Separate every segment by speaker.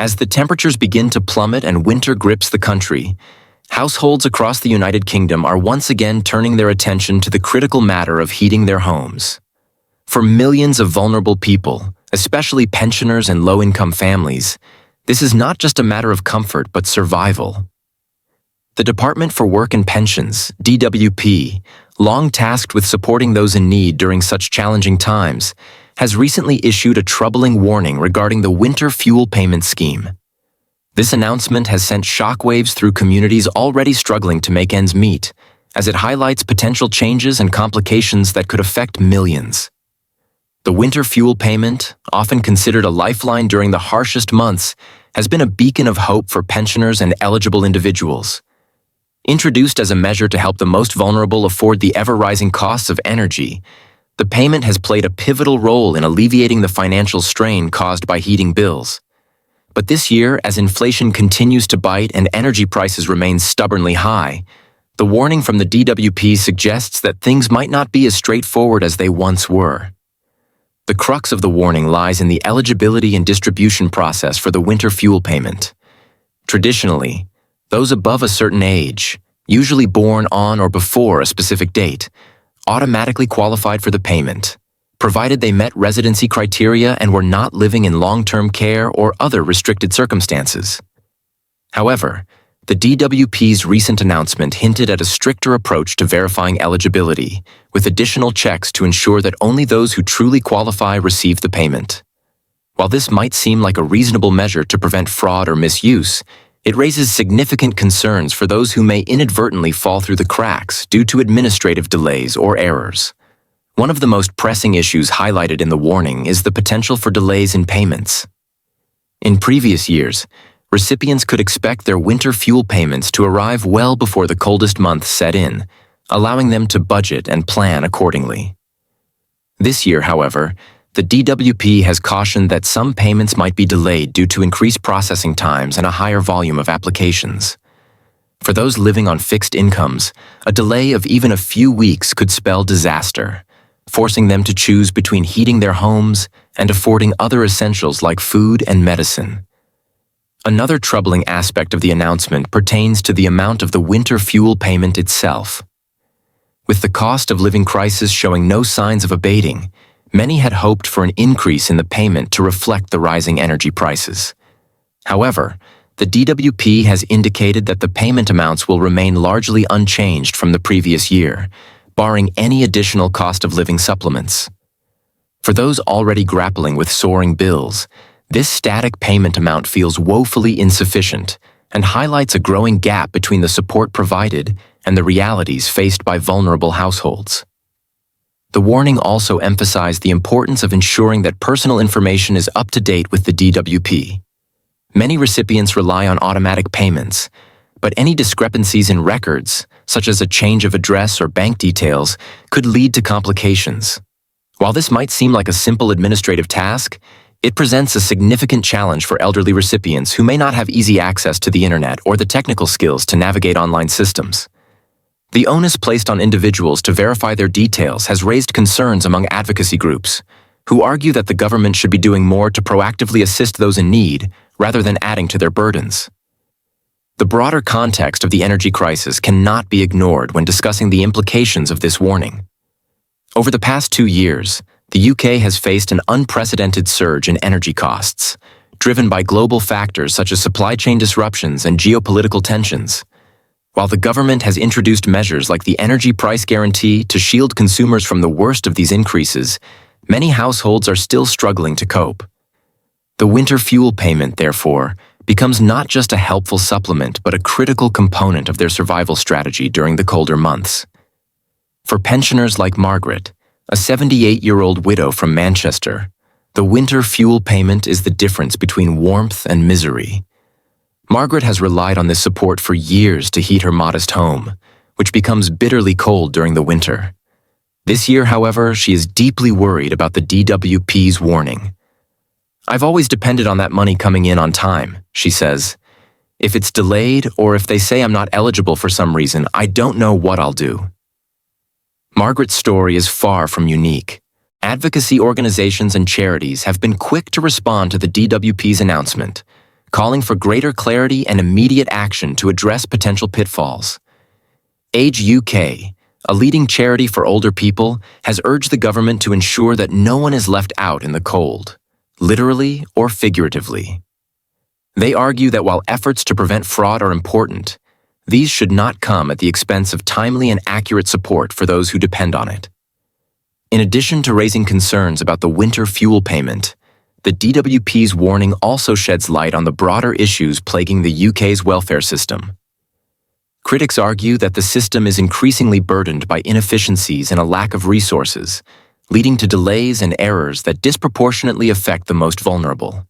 Speaker 1: As the temperatures begin to plummet and winter grips the country, households across the United Kingdom are once again turning their attention to the critical matter of heating their homes. For millions of vulnerable people, especially pensioners and low-income families, this is not just a matter of comfort but survival. The Department for Work and Pensions, DWP, long tasked with supporting those in need during such challenging times, has recently issued a troubling warning regarding the winter fuel payment scheme. This announcement has sent shockwaves through communities already struggling to make ends meet, as it highlights potential changes and complications that could affect millions. The winter fuel payment, often considered a lifeline during the harshest months, has been a beacon of hope for pensioners and eligible individuals. Introduced as a measure to help the most vulnerable afford the ever-rising costs of energy, the payment has played a pivotal role in alleviating the financial strain caused by heating bills. But this year, as inflation continues to bite and energy prices remain stubbornly high, the warning from the DWP suggests that things might not be as straightforward as they once were. The crux of the warning lies in the eligibility and distribution process for the winter fuel payment. Traditionally, those above a certain age, usually born on or before a specific date, automatically qualified for the payment, provided they met residency criteria and were not living in long-term care or other restricted circumstances. However, the DWP's recent announcement hinted at a stricter approach to verifying eligibility, with additional checks to ensure that only those who truly qualify receive the payment. While this might seem like a reasonable measure to prevent fraud or misuse, it raises significant concerns for those who may inadvertently fall through the cracks due to administrative delays or errors. One of the most pressing issues highlighted in the warning is the potential for delays in payments. In previous years, recipients could expect their winter fuel payments to arrive well before the coldest months set in, allowing them to budget and plan accordingly. This year, however, the DWP has cautioned that some payments might be delayed due to increased processing times and a higher volume of applications. For those living on fixed incomes, a delay of even a few weeks could spell disaster, forcing them to choose between heating their homes and affording other essentials like food and medicine. Another troubling aspect of the announcement pertains to the amount of the winter fuel payment itself. With the cost of living crisis showing no signs of abating, many had hoped for an increase in the payment to reflect the rising energy prices. However, the DWP has indicated that the payment amounts will remain largely unchanged from the previous year, barring any additional cost of living supplements. For those already grappling with soaring bills, this static payment amount feels woefully insufficient and highlights a growing gap between the support provided and the realities faced by vulnerable households. The warning also emphasized the importance of ensuring that personal information is up to date with the DWP. Many recipients rely on automatic payments, but any discrepancies in records, such as a change of address or bank details, could lead to complications. While this might seem like a simple administrative task, it presents a significant challenge for elderly recipients who may not have easy access to the internet or the technical skills to navigate online systems. The onus placed on individuals to verify their details has raised concerns among advocacy groups, who argue that the government should be doing more to proactively assist those in need rather than adding to their burdens. The broader context of the energy crisis cannot be ignored when discussing the implications of this warning. Over the past 2 years, the UK has faced an unprecedented surge in energy costs, driven by global factors such as supply chain disruptions and geopolitical tensions. While the government has introduced measures like the energy price guarantee to shield consumers from the worst of these increases, many households are still struggling to cope. The winter fuel payment, therefore, becomes not just a helpful supplement but a critical component of their survival strategy during the colder months. For pensioners like Margaret, a 78-year-old widow from Manchester, the winter fuel payment is the difference between warmth and misery. Margaret has relied on this support for years to heat her modest home, which becomes bitterly cold during the winter. This year, however, she is deeply worried about the DWP's warning. "I've always depended on that money coming in on time," she says. "If it's delayed or if they say I'm not eligible for some reason, I don't know what I'll do." Margaret's story is far from unique. Advocacy organizations and charities have been quick to respond to the DWP's announcement, calling for greater clarity and immediate action to address potential pitfalls. Age UK, a leading charity for older people, has urged the government to ensure that no one is left out in the cold, literally or figuratively. They argue that while efforts to prevent fraud are important, these should not come at the expense of timely and accurate support for those who depend on it. In addition to raising concerns about the winter fuel payment, the DWP's warning also sheds light on the broader issues plaguing the UK's welfare system. Critics argue that the system is increasingly burdened by inefficiencies and a lack of resources, leading to delays and errors that disproportionately affect the most vulnerable.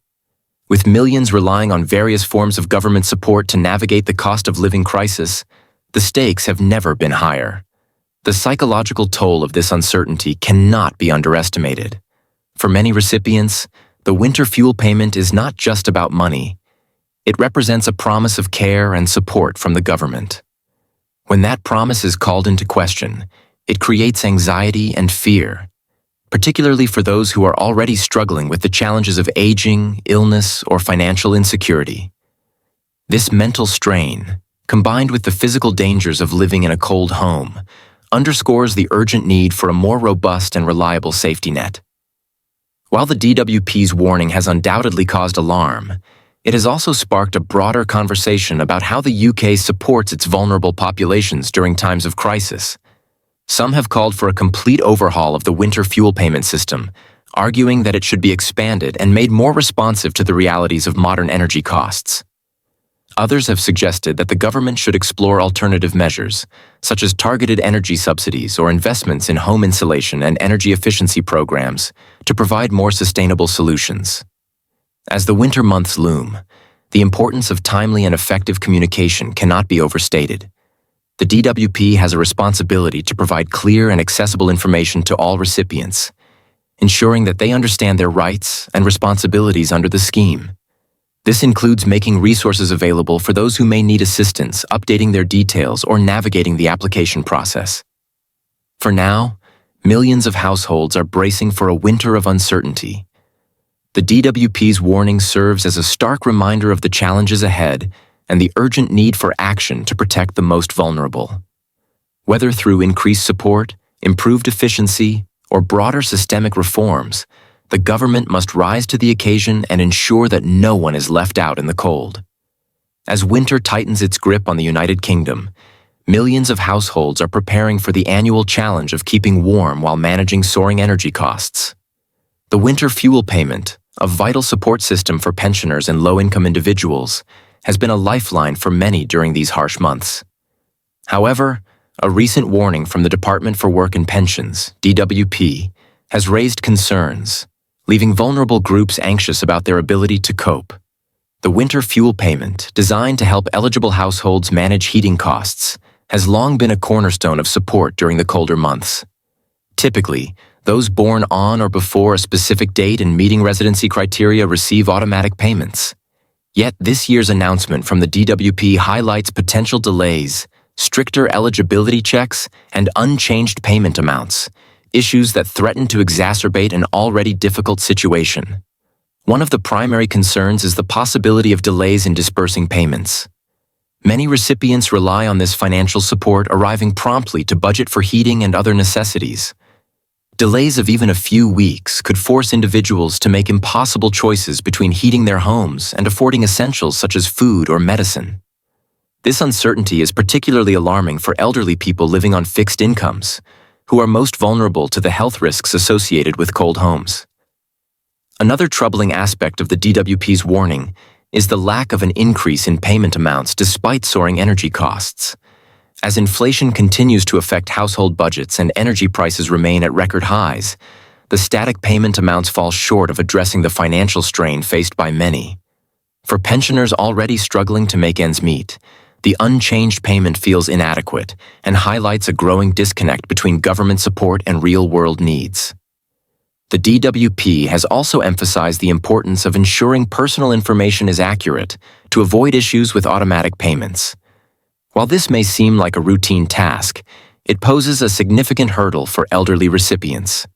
Speaker 1: With millions relying on various forms of government support to navigate the cost of living crisis, the stakes have never been higher. The psychological toll of this uncertainty cannot be underestimated. For many recipients, the winter fuel payment is not just about money. It represents a promise of care and support from the government. When that promise is called into question, it creates anxiety and fear, particularly for those who are already struggling with the challenges of aging, illness, or financial insecurity. This mental strain, combined with the physical dangers of living in a cold home, underscores the urgent need for a more robust and reliable safety net. While the DWP's warning has undoubtedly caused alarm, it has also sparked a broader conversation about how the UK supports its vulnerable populations during times of crisis. Some have called for a complete overhaul of the winter fuel payment system, arguing that it should be expanded and made more responsive to the realities of modern energy costs. Others have suggested that the government should explore alternative measures, such as targeted energy subsidies or investments in home insulation and energy efficiency programs, to provide more sustainable solutions. As the winter months loom, the importance of timely and effective communication cannot be overstated. The DWP has a responsibility to provide clear and accessible information to all recipients, ensuring that they understand their rights and responsibilities under the scheme. This includes making resources available for those who may need assistance updating their details or navigating the application process. For now, millions of households are bracing for a winter of uncertainty. The DWP's warning serves as a stark reminder of the challenges ahead and the urgent need for action to protect the most vulnerable. Whether through increased support, improved efficiency, or broader systemic reforms, the government must rise to the occasion and ensure that no one is left out in the cold. As winter tightens its grip on the United Kingdom, millions of households are preparing for the annual challenge of keeping warm while managing soaring energy costs. The winter fuel payment, a vital support system for pensioners and low-income individuals, has been a lifeline for many during these harsh months. However, a recent warning from the Department for Work and Pensions, DWP, has raised concerns, leaving vulnerable groups anxious about their ability to cope. The winter fuel payment, designed to help eligible households manage heating costs, has long been a cornerstone of support during the colder months. Typically, those born on or before a specific date and meeting residency criteria receive automatic payments. Yet this year's announcement from the DWP highlights potential delays, stricter eligibility checks, and unchanged payment amounts, issues that threaten to exacerbate an already difficult situation. One of the primary concerns is the possibility of delays in dispersing payments. Many recipients rely on this financial support arriving promptly to budget for heating and other necessities. Delays of even a few weeks could force individuals to make impossible choices between heating their homes and affording essentials such as food or medicine. This uncertainty is particularly alarming for elderly people living on fixed incomes, who are most vulnerable to the health risks associated with cold homes. Another troubling aspect of the DWP's warning is the lack of an increase in payment amounts despite soaring energy costs. As inflation continues to affect household budgets and energy prices remain at record highs, the static payment amounts fall short of addressing the financial strain faced by many. For pensioners already struggling to make ends meet, the unchanged payment feels inadequate and highlights a growing disconnect between government support and real-world needs. The DWP has also emphasized the importance of ensuring personal information is accurate to avoid issues with automatic payments. While this may seem like a routine task, it poses a significant hurdle for elderly recipients.